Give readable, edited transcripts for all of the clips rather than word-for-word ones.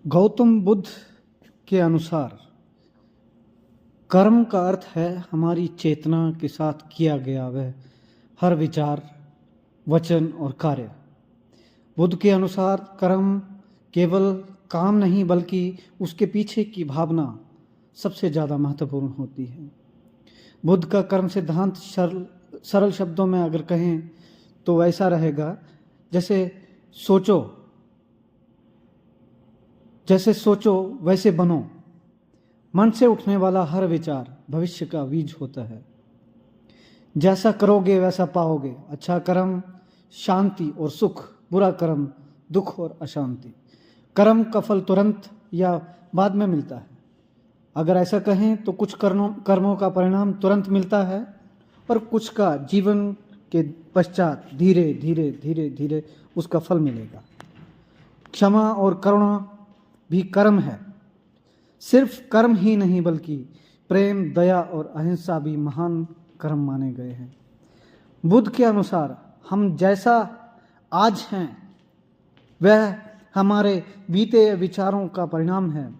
गौतम बुद्ध के अनुसार कर्म का अर्थ है हमारी चेतना के साथ किया गया वह हर विचार, वचन और कार्य। बुद्ध के अनुसार कर्म केवल काम नहीं बल्कि उसके पीछे की भावना सबसे ज़्यादा महत्वपूर्ण होती है। बुद्ध का कर्म सिद्धांत सरल शब्दों में अगर कहें तो वैसा रहेगा, जैसे सोचो वैसे बनो। मन से उठने वाला हर विचार भविष्य का बीज होता है। जैसा करोगे वैसा पाओगे। अच्छा कर्म शांति और सुख, बुरा कर्म दुख और अशांति। कर्म का फल तुरंत या बाद में मिलता है। अगर ऐसा कहें तो कुछ कर्मों का परिणाम तुरंत मिलता है और कुछ का जीवन के पश्चात धीरे धीरे उसका फल मिलेगा। क्षमा और करुणा भी कर्म है। सिर्फ कर्म ही नहीं बल्कि प्रेम, दया और अहिंसा भी महान कर्म माने गए हैं। बुद्ध के अनुसार हम जैसा आज हैं वह हमारे बीते विचारों का परिणाम है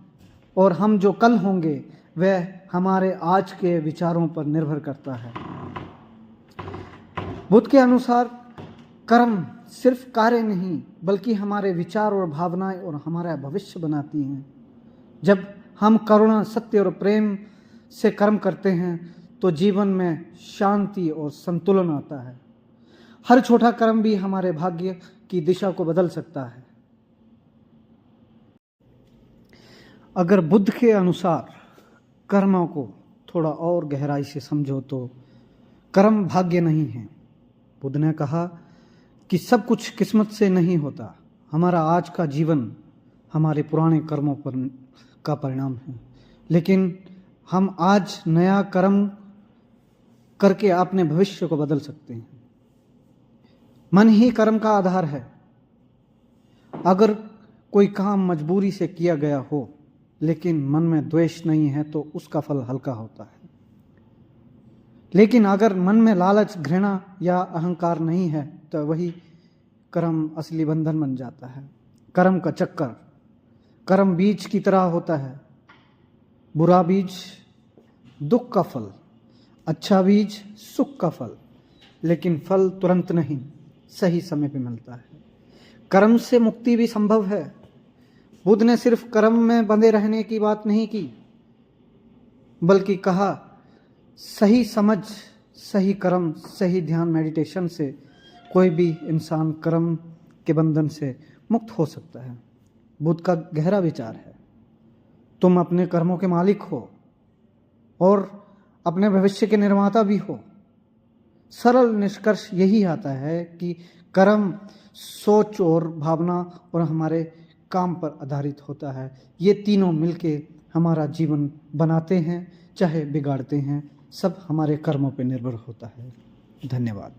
और हम जो कल होंगे वह हमारे आज के विचारों पर निर्भर करता है। बुद्ध के अनुसार कर्म सिर्फ कार्य नहीं बल्कि हमारे विचार और भावनाएं और हमारा भविष्य बनाती हैं। जब हम करुणा, सत्य और प्रेम से कर्म करते हैं तो जीवन में शांति और संतुलन आता है। हर छोटा कर्म भी हमारे भाग्य की दिशा को बदल सकता है। अगर बुद्ध के अनुसार कर्मों को थोड़ा और गहराई से समझो तो कर्म भाग्य नहीं है। बुद्ध ने कहा कि सब कुछ किस्मत से नहीं होता। हमारा आज का जीवन हमारे पुराने कर्मों का परिणाम है, लेकिन हम आज नया कर्म करके अपने भविष्य को बदल सकते हैं। मन ही कर्म का आधार है। अगर कोई काम मजबूरी से किया गया हो लेकिन मन में द्वेष नहीं है तो उसका फल हल्का होता है। लेकिन अगर मन में लालच, घृणा या अहंकार नहीं है तो वही कर्म असली बंधन बन जाता है। कर्म का चक्कर, कर्म बीज की तरह होता है। बुरा बीज दुख का फल, अच्छा बीज सुख का फल, लेकिन फल तुरंत नहीं, सही समय पे मिलता है। कर्म से मुक्ति भी संभव है। बुद्ध ने सिर्फ कर्म में बंधे रहने की बात नहीं की, बल्कि कहा सही समझ, सही कर्म, सही ध्यान, मेडिटेशन से कोई भी इंसान कर्म के बंधन से मुक्त हो सकता है। बुद्ध का गहरा विचार है, तुम अपने कर्मों के मालिक हो और अपने भविष्य के निर्माता भी हो। सरल निष्कर्ष यही आता है कि कर्म सोच और भावना और हमारे काम पर आधारित होता है। ये तीनों मिलके हमारा जीवन बनाते हैं चाहे बिगाड़ते हैं। सब हमारे कर्मों पर निर्भर होता है। धन्यवाद।